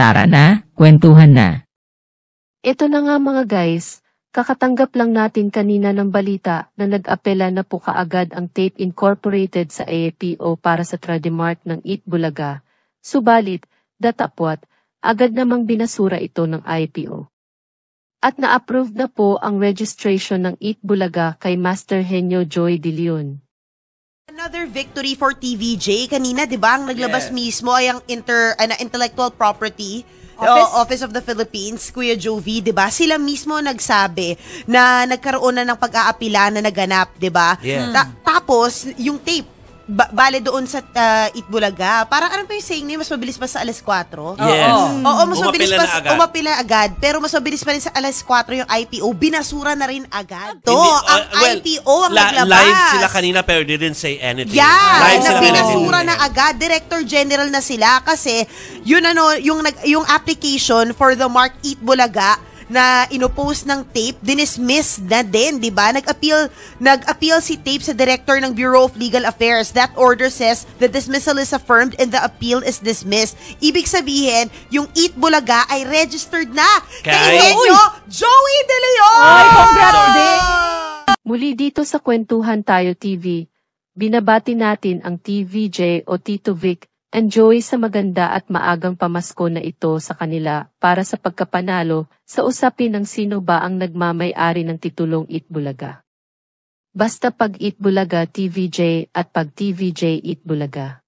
Tara na, kwentuhan na. Ito na nga mga guys, kakatanggap lang natin kanina ng balita na nag-apela na po kaagad ang Tape Incorporated sa APO para sa trademark ng Eat Bulaga. Subalit, datapwat, agad namang binasura ito ng IPO. At na-approve na po ang registration ng Eat Bulaga kay Master Henyo Joy De Leon. Another victory for TVJ. Kanina, di ba, ang naglabas mismo ay ang intellectual property Office of the Philippines, Kuya Jovi, 'di ba? Sila mismo nagsabi na nagkaroon na ng pag-aapila na naganap, 'di ba? Yeah. Tapos yung tape bale doon sa Eat Bulaga. Parang ano pa yung saying niya? Mas mabilis pa sa alas 4? Yes. Oo, mas mabilis Umapila pa. na agad. Umapila agad. Pero mas mabilis pa rin sa alas 4 yung IPO. Binasura na rin agad. To, Hindi, ang IPO ang naglabas. Live sila kanina pero didn't say anything. Yeah, Live sila binasura kanina. na agad. Director General na sila kasi yun yung application for the Mark Eat Bulaga na inopose ng tape, dinismiss na din, di ba? Nag-appeal si tape sa director ng Bureau of Legal Affairs. That order says the dismissal is affirmed and the appeal is dismissed. Ibig sabihin, yung Eat Bulaga ay registered na kay Henyo Joey De Leon! Ay, congrats din! Muli dito sa Kwentuhan Tayo TV, binabati natin ang TVJ o Tito Vic and Joey sa maganda at maagang pamasko na ito sa kanila para sa pagkapanalo sa usapin ng sino ba ang nagmamay-ari ng titulong Eat Bulaga. Basta pag Eat Bulaga TVJ at pag TVJ Eat Bulaga.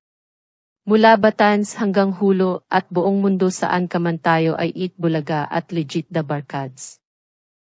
Mula Batans hanggang Hulo at buong mundo saan ka man tayo ay Eat Bulaga at legit the barkads.